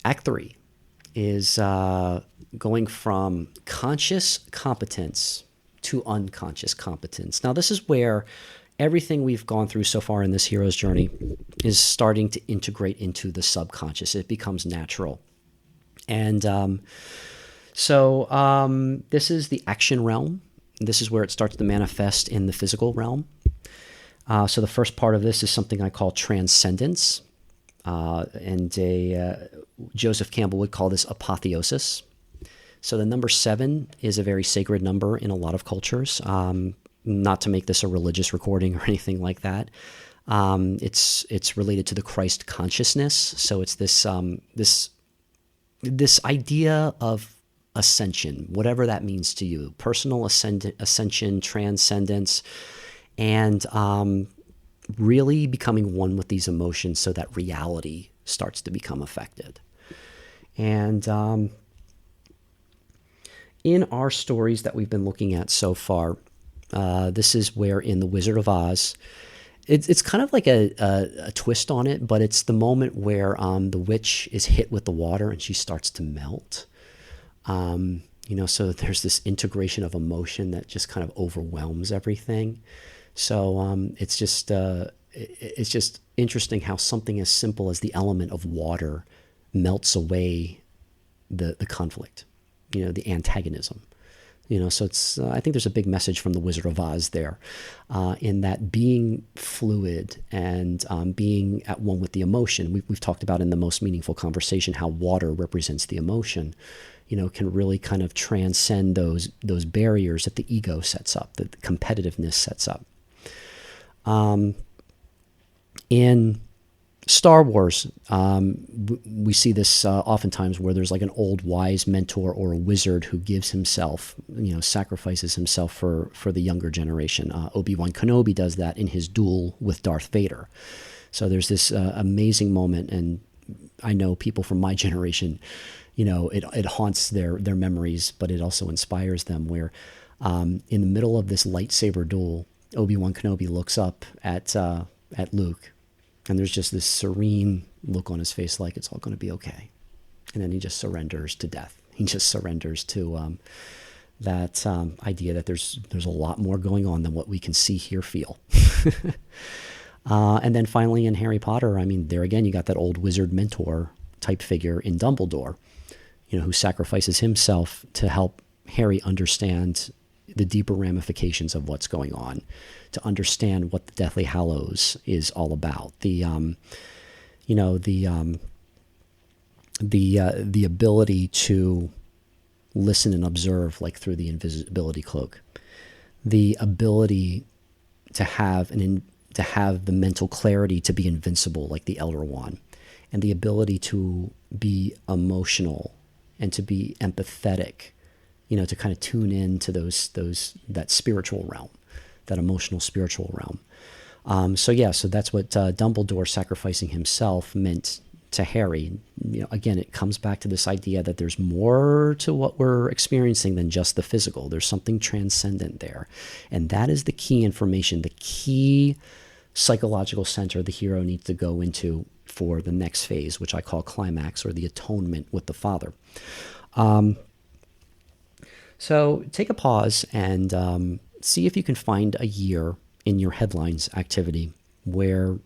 Act 3 is going from conscious competence to unconscious competence. Now, this is where everything we've gone through so far in this hero's journey is starting to integrate into the subconscious. It becomes natural. And this is the action realm. This is where it starts to manifest in the physical realm. So the first part of this is something I call transcendence. Joseph Campbell would call this apotheosis. So the number 7 is a very sacred number in a lot of cultures. Not to make this a religious recording or anything like that. It's related to the Christ consciousness. So it's this idea of ascension, whatever that means to you, personal ascension, transcendence, and really becoming one with these emotions so that reality starts to become affected. And in our stories that we've been looking at so far, this is where in The Wizard of Oz, it's kind of like a twist on it, but it's the moment where the witch is hit with the water and she starts to melt. So there's this integration of emotion that just kind of overwhelms everything. So it's just interesting how something as simple as the element of water melts away the conflict, the antagonism. So it's I think there's a big message from the Wizard of Oz there, in that being fluid and being at one with the emotion. We've talked about in the Most Meaningful Conversation how water represents the emotion, can really kind of transcend those barriers that the ego sets up, that the competitiveness sets up. In Star Wars, we see this oftentimes where there's like an old wise mentor or a wizard who gives himself, sacrifices himself for the younger generation. Obi-Wan Kenobi does that in his duel with Darth Vader. So there's this amazing moment, and I know people from my generation, it haunts their memories, but it also inspires them, where in the middle of this lightsaber duel, Obi-Wan Kenobi looks up at Luke, and there's just this serene look on his face like it's all going to be okay. And then he just surrenders to death. He just surrenders to that idea that there's a lot more going on than what we can see, hear, feel. And then finally in Harry Potter, there again, you got that old wizard mentor type figure in Dumbledore, who sacrifices himself to help Harry understand the deeper ramifications of what's going on, to understand what the Deathly Hallows is all about. The ability to listen and observe, like through the invisibility cloak, the ability to have the mental clarity to be invincible, like the Elder Wand, and the ability to be emotional and to be empathetic, to kind of tune in to that spiritual realm, that emotional spiritual realm. So that's what Dumbledore sacrificing himself meant to Harry. Again, it comes back to this idea that there's more to what we're experiencing than just the physical. There's something transcendent there. And that is the key information, the key psychological center the hero needs to go into for the next phase, which I call climax, or the atonement with the Father. So take a pause and see if you can find a year in your headlines activity where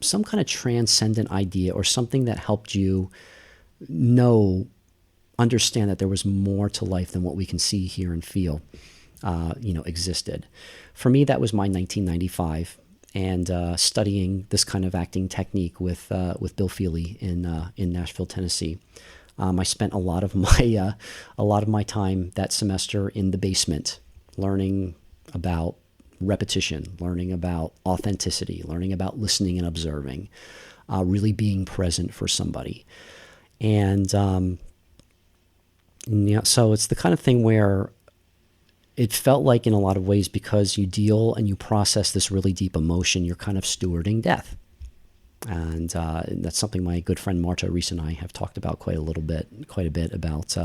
some kind of transcendent idea or something that helped you understand that there was more to life than what we can see, hear, and feel, existed. For me, that was my 1995, and studying this kind of acting technique with Bill Feely in Nashville, Tennessee. I spent a lot of my time that semester in the basement, learning about repetition, learning about authenticity, learning about listening and observing, really being present for somebody. And so it's the kind of thing where it felt like, in a lot of ways, because you deal and you process this really deep emotion, you're kind of stewarding death. And that's something my good friend Marta Reese and I have talked about quite a bit about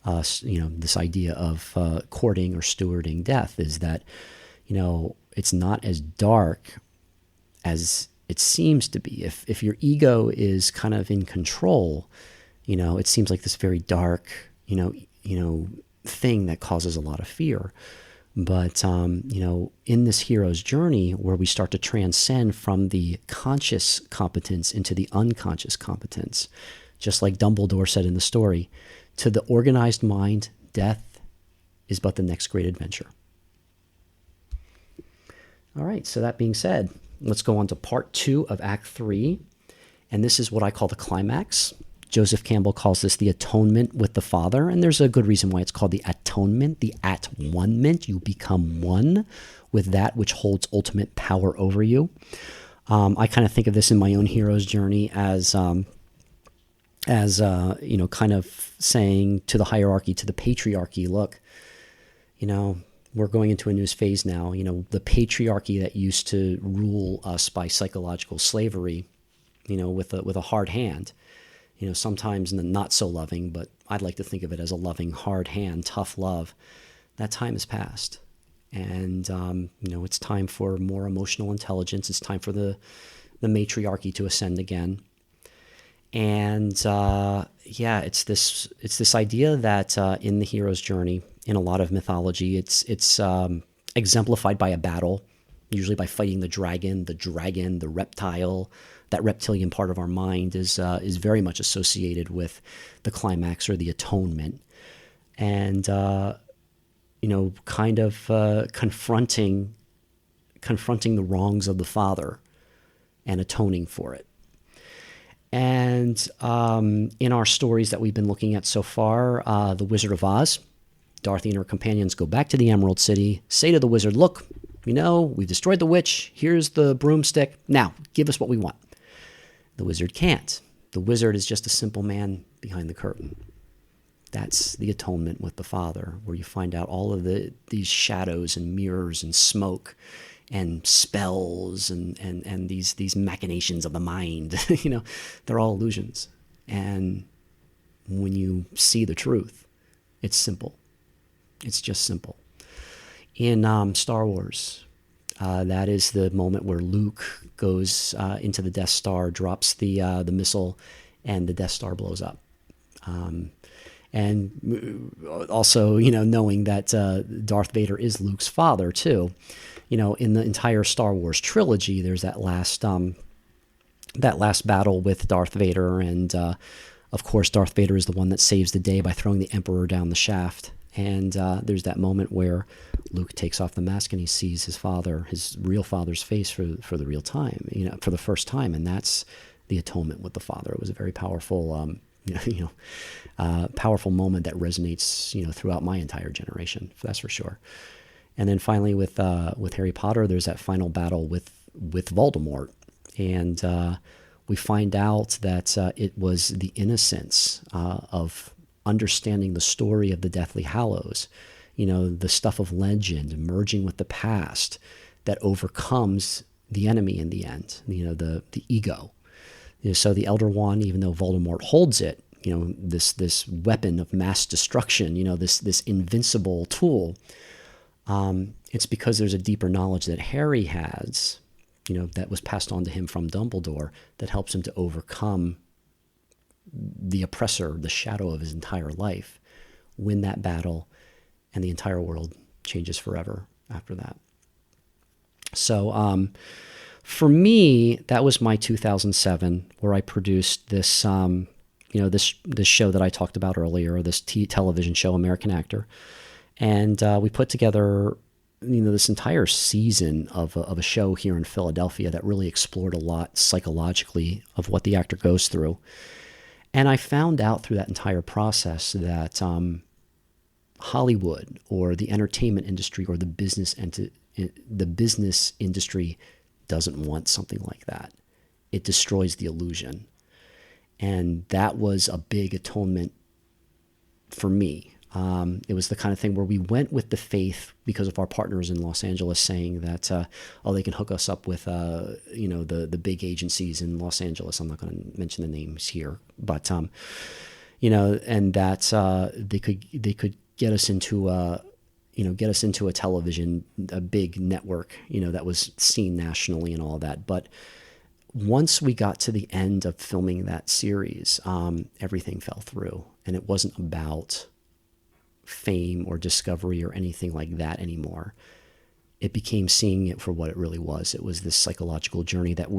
this idea of courting or stewarding death, is that, it's not as dark as it seems to be. If your ego is kind of in control, It seems like this very dark, thing that causes a lot of fear. But, in this hero's journey where we start to transcend from the conscious competence into the unconscious competence, just like Dumbledore said in the story, to the organized mind, death is but the next great adventure. All right, so that being said, let's go on to part 2 of Act 3. And this is what I call the climax. Joseph Campbell calls this the atonement with the Father. And there's a good reason why it's called the atonement, the at-one-ment. You become one with that which holds ultimate power over you. I kind of think of this in my own hero's journey as kind of saying to the hierarchy, to the patriarchy, look, we're going into a new phase now. The patriarchy that used to rule us by psychological slavery, with a hard hand, sometimes not so loving, but I'd like to think of it as a loving, hard hand, tough love. That time has passed. And, it's time for more emotional intelligence. It's time for the matriarchy to ascend again. And, it's this idea that in the hero's journey, in a lot of mythology, it's exemplified by a battle, usually by fighting the dragon, the reptile. That reptilian part of our mind is very much associated with the climax or the atonement, and confronting the wrongs of the father and atoning for it. And in our stories that we've been looking at so far, the Wizard of Oz, Dorothy and her companions go back to the Emerald City, say to the wizard, look, we've destroyed the witch. Here's the broomstick. Now, give us what we want. The wizard can't. The wizard is just a simple man behind the curtain. That's the atonement with the Father, where you find out all of these shadows and mirrors and smoke and spells and these machinations of the mind. They're all illusions. And when you see the truth, it's simple. It's just simple. In Star Wars, that is the moment where Luke goes into the Death Star, drops the missile, and the Death Star blows up. And also, knowing that Darth Vader is Luke's father too. In the entire Star Wars trilogy, there's that last battle with Darth Vader, and of course, Darth Vader is the one that saves the day by throwing the Emperor down the shaft. And there's that moment where Luke takes off the mask and he sees his father, his real father's face for the real time, for the first time, and that's the atonement with the Father. It was a very powerful, powerful moment that resonates, throughout my entire generation. That's for sure. And then finally, with Harry Potter, there's that final battle with Voldemort, and we find out that it was the innocence of understanding the story of the Deathly Hallows, the stuff of legend merging with the past that overcomes the enemy in the end, the ego. So the Elder Wand, even though Voldemort holds it, this weapon of mass destruction, this invincible tool, it's because there's a deeper knowledge that Harry has, that was passed on to him from Dumbledore, that helps him to overcome the oppressor, the shadow of his entire life, win that battle, and the entire world changes forever after that. So for me, that was my 2007, where I produced this, this show that I talked about earlier, this television show, American Actor. And we put together, this entire season of a show here in Philadelphia that really explored a lot psychologically of what the actor goes through. And I found out through that entire process that Hollywood or the entertainment industry or the business industry doesn't want something like that. It destroys the illusion. And that was a big atonement for me. It was the kind of thing where we went with the faith because of our partners in Los Angeles saying that, they can hook us up with, the big agencies in Los Angeles. I'm not going to mention the names here, but, and that they could get us into a television, a big network, that was seen nationally and all that. But once we got to the end of filming that series, everything fell through, and it wasn't about fame or discovery or anything like that anymore. It became seeing it for what it really was. It was this psychological journey that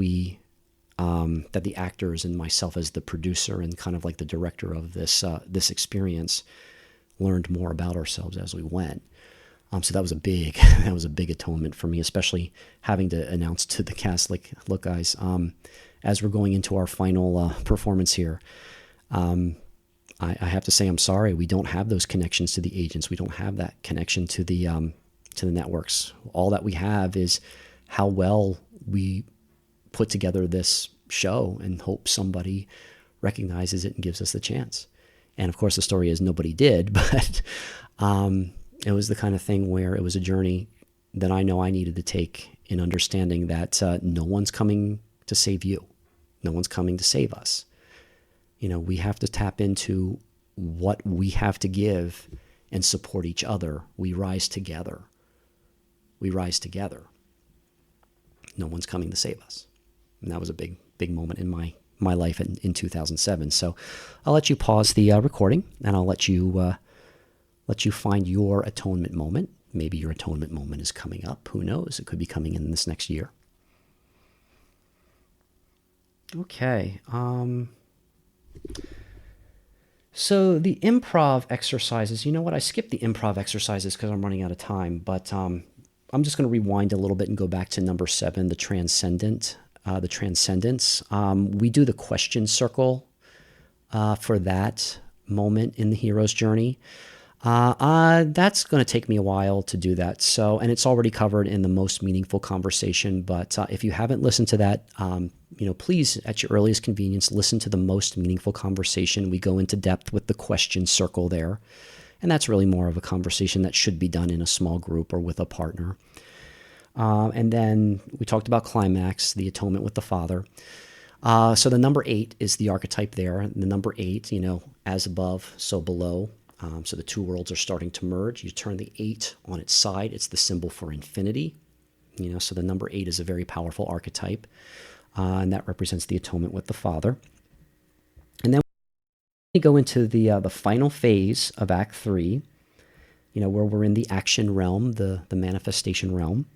that the actors and myself as the producer and kind of like the director of this experience learned more about ourselves as we went. So that was a big that was a big atonement for me, especially having to announce to the cast, like, look, guys, as we're going into our final performance here, I have to say I'm sorry. We don't have those connections to the agents. We don't have that connection to the networks. All that we have is how well we put together this show and hope somebody recognizes it and gives us the chance. And of course, the story is nobody did, but it was the kind of thing where it was a journey that I know I needed to take in understanding that no one's coming to save you. No one's coming to save us. You know, we have to tap into what we have to give and support each other. We rise together. We rise together. No one's coming to save us. And that was a big, big moment in my life in 2007. So I'll let you pause the recording, and I'll let you find your atonement moment. Maybe your atonement moment is coming up. Who knows? It could be coming in this next year. Okay. So the improv exercises, you know what? I skipped the improv exercises because I'm running out of time, but I'm just going to rewind a little bit and go back to number 7, the transcendence. We do the question circle for that moment in the hero's journey. That's going to take me a while to do that. So, and it's already covered in the most meaningful conversation. But if you haven't listened to that, please, at your earliest convenience, listen to the most meaningful conversation. We go into depth with the question circle there. And that's really more of a conversation that should be done in a small group or with a partner. And then we talked about climax, the atonement with the Father. So the number 8 is the archetype there. The number 8, as above, so below. So the two worlds are starting to merge. You turn the 8 on its side. It's the symbol for infinity. So the number 8 is a very powerful archetype. And that represents the atonement with the Father. And then we go into the final phase of Act 3, where we're in the action realm, the manifestation realm,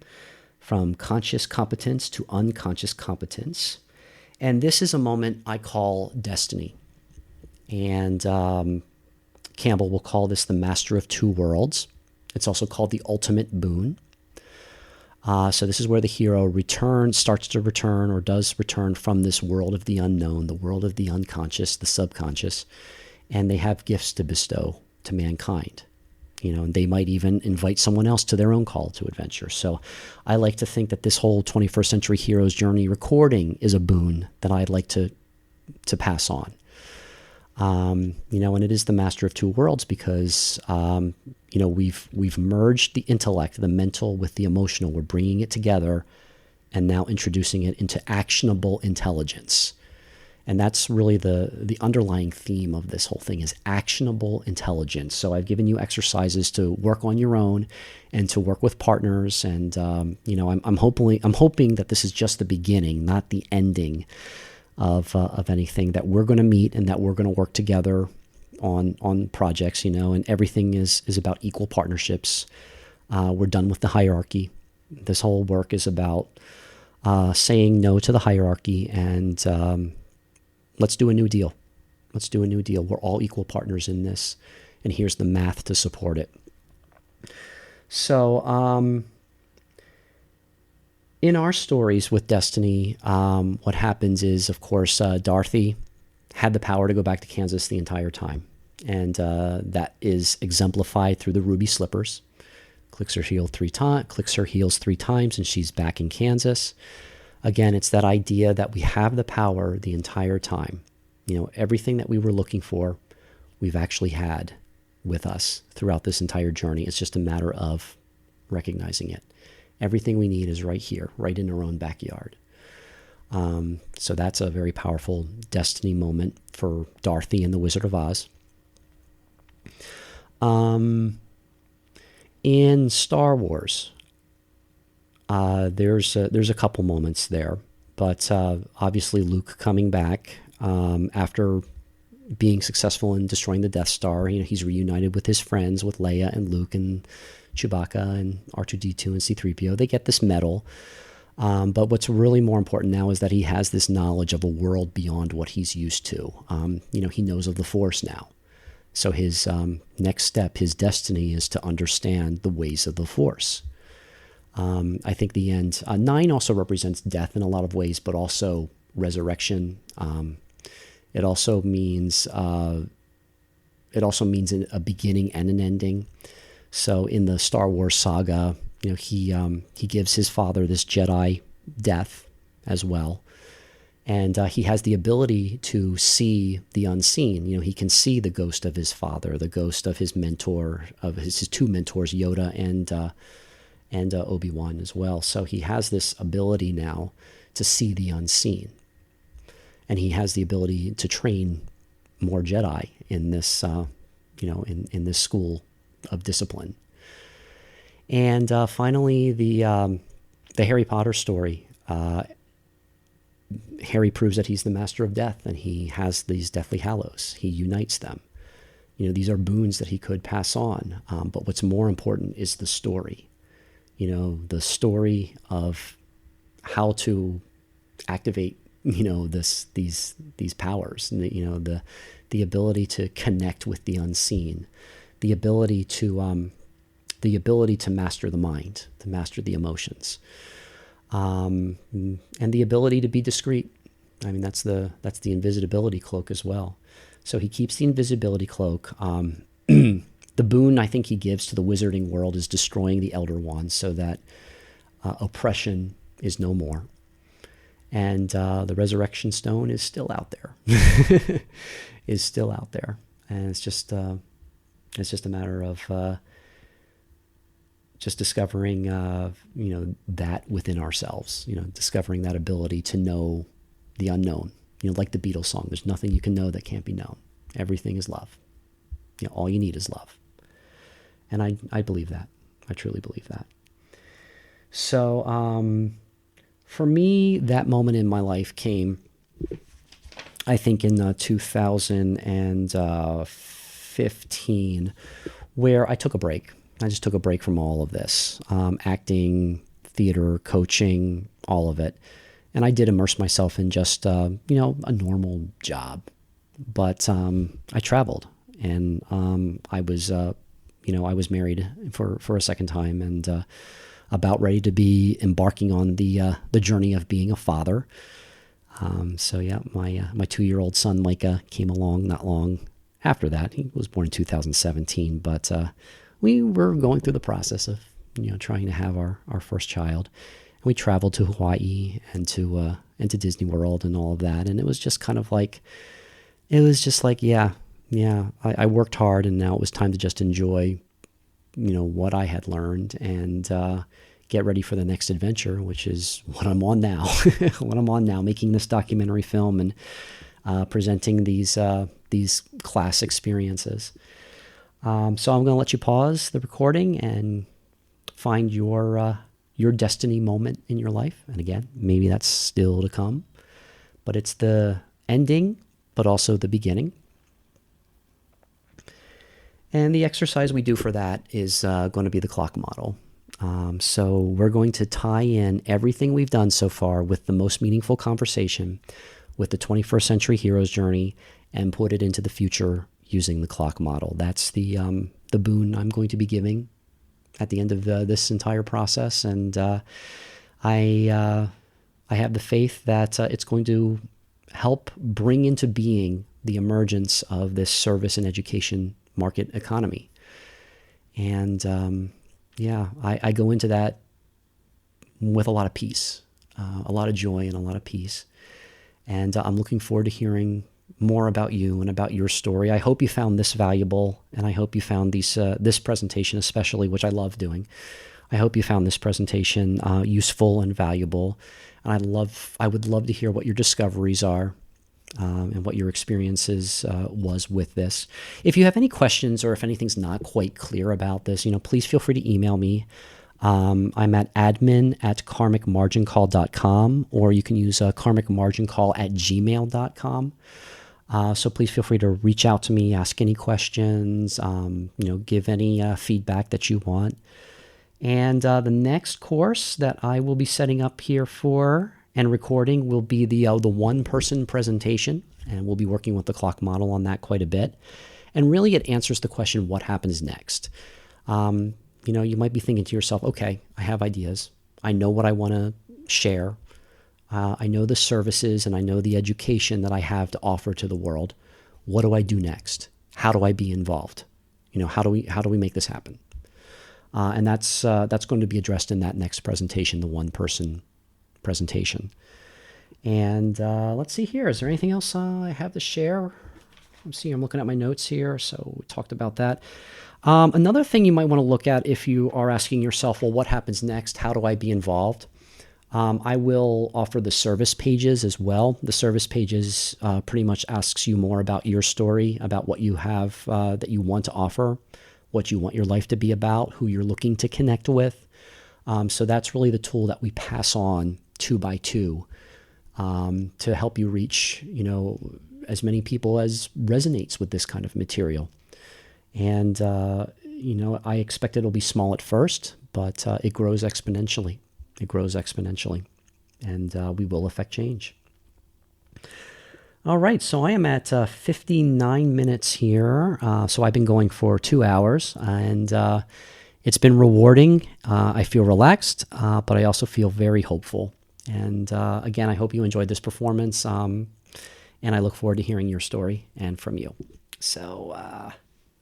from conscious competence to unconscious competence. And this is a moment I call destiny. And Campbell will call this the master of two worlds. It's also called the ultimate boon. So this is where the hero starts to return or does return from this world of the unknown, the world of the unconscious, the subconscious, and they have gifts to bestow to mankind. And they might even invite someone else to their own call to adventure. So I like to think that this whole 21st Century Heroes Journey recording is a boon that I'd like to pass on. And it is the master of two worlds because, we've merged the intellect, the mental with the emotional. We're bringing it together and now introducing it into actionable intelligence. And that's really the underlying theme of this whole thing is actionable intelligence. So I've given you exercises to work on your own and to work with partners. And, I'm hoping that this is just the beginning, not the ending of anything, that we're going to meet and that we're going to work together on projects, and everything is about equal partnerships. We're done with the hierarchy. This whole work is about saying no to the hierarchy and let's do a new deal. Let's do a new deal. We're all equal partners in this, and here's the math to support it. So, in our stories with Destiny, what happens is, of course, Dorothy had the power to go back to Kansas the entire time. And that is exemplified through the ruby slippers. Clicks her heels 3 times, and she's back in Kansas. Again, it's that idea that we have the power the entire time. Everything that we were looking for, we've actually had with us throughout this entire journey. It's just a matter of recognizing it. Everything we need is right here, right in our own backyard. So that's a very powerful destiny moment for Dorothy and the Wizard of Oz. In Star Wars, there's a couple moments there. But obviously Luke coming back after being successful in destroying the Death Star, he's reunited with his friends, with Leia and Luke and Chewbacca and R2-D2 and C-3PO. They get this medal. But what's really more important now is that he has this knowledge of a world beyond what he's used to. He knows of the Force now. So his next step, his destiny, is to understand the ways of the Force. I think the end. 9 also represents death in a lot of ways, but also resurrection. It also means a beginning and an ending. So in the Star Wars saga, he gives his father this Jedi death as well. And he has the ability to see the unseen. He can see the ghost of his father, the ghost of his mentor, of his two mentors, Yoda and Obi-Wan as well. So he has this ability now to see the unseen. And he has the ability to train more Jedi in this, in this school of discipline. And finally, the Harry Potter story. Harry proves that he's the master of death, and he has these Deathly Hallows. He unites them. These are boons that he could pass on. But what's more important is the story. The story of how to activate, these powers. And, the ability to connect with the unseen, the ability to master the mind, to master the emotions. And the ability to be discreet. I mean, that's the invisibility cloak as well. So he keeps the invisibility cloak. The boon I think he gives to the wizarding world is destroying the Elder Wand so that oppression is no more. And the Resurrection Stone is still out there. Is still out there. And it's just a matter of just discovering, that within ourselves, discovering that ability to know the unknown, like the Beatles song, there's nothing you can know that can't be known. Everything is love. All you need is love. And I believe that. I truly believe that. So, for me, that moment in my life came, I think, in 2015, where I took a break. I just took a break from all of this, acting, theater, coaching, all of it. And I did immerse myself in just, a normal job. But I traveled, and I was married for a second time, and about ready to be embarking on the journey of being a father. So yeah, my 2-year-old son Micah came along not long after that. He was born in 2017, but we were going through the process of trying to have our first child. And we traveled to Hawaii and to Disney World and all of that, and it was just kind of like, I worked hard, and now it was time to just enjoy what I had learned and get ready for the next adventure, which is what I'm on now. Making this documentary film and presenting these class experiences. So I'm going to let you pause the recording and find your destiny moment in your life. And again, maybe that's still to come, but it's the ending, but also the beginning. And the exercise we do for that is going to be the clock model. So we're going to tie in everything we've done so far with the most meaningful conversation, with the 21st century hero's journey, and put it into the future using the clock model. That's the boon I'm going to be giving at the end of this entire process. And I have the faith that it's going to help bring into being the emergence of this service and education market economy. And I go into that with a lot of peace, a lot of joy and a lot of peace. And I'm looking forward to hearing more about you and about your story. I hope you found this valuable, and I hope you found this presentation especially, which I love doing. I hope you found this presentation useful and valuable. And I would love to hear what your discoveries are. And what your experiences was with this. If you have any questions, or if anything's not quite clear about this, please feel free to email me. I'm at admin@karmicmargincall.com, or you can use karmicmargincall@gmail.com. So please feel free to reach out to me, ask any questions, give any feedback that you want. And the next course that I will be setting up here for and recording will be the one-person presentation, and we'll be working with the clock model on that quite a bit. And really, it answers the question, what happens next? You might be thinking to yourself, okay, I have ideas. I know what I want to share. I know the services and I know the education that I have to offer to the world. What do I do next? How do I be involved? How do we make this happen? And that's going to be addressed in that next presentation, the one-person presentation. And let's see here. Is there anything else I have to share? I'm looking at my notes here. So we talked about that. Another thing you might want to look at if you are asking yourself, well, what happens next? How do I be involved? I will offer the service pages as well. The service pages pretty much asks you more about your story, about what you have that you want to offer, what you want your life to be about, who you're looking to connect with. So that's really the tool that we pass on 2 by 2 to help you reach, as many people as resonates with this kind of material. And, I expect it'll be small at first, but it grows exponentially. It grows exponentially, and we will affect change. All right, so I am at 59 minutes here. So I've been going for 2 hours, and it's been rewarding. I feel relaxed, but I also feel very hopeful. And again, I hope you enjoyed this performance, and I look forward to hearing your story and from you. So,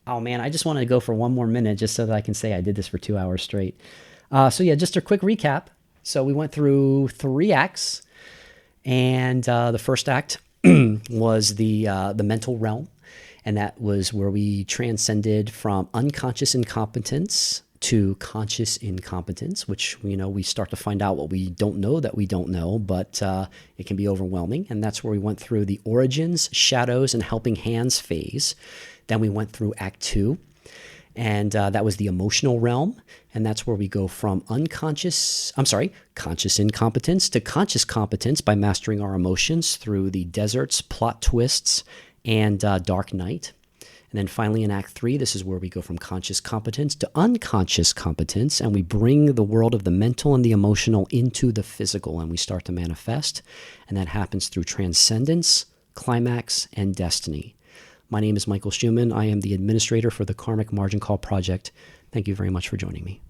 oh man, I just want to go for one more minute just so that I can say I did this for 2 hours straight. Just a quick recap. So we went through 3 acts, and the first act was the mental realm, and that was where we transcended from unconscious incompetence to conscious incompetence, which we start to find out what we don't know that we don't know, but it can be overwhelming. And that's where we went through the origins, shadows, and helping hands phase. Then we went through Act 2. And that was the emotional realm. And that's where we go from conscious incompetence to conscious competence by mastering our emotions through the deserts, plot twists, and dark night. And then finally in Act 3, this is where we go from conscious competence to unconscious competence. And we bring the world of the mental and the emotional into the physical. And we start to manifest. And that happens through transcendence, climax, and destiny. My name is Michael Schumann. I am the administrator for the Karmic Margin Call Project. Thank you very much for joining me.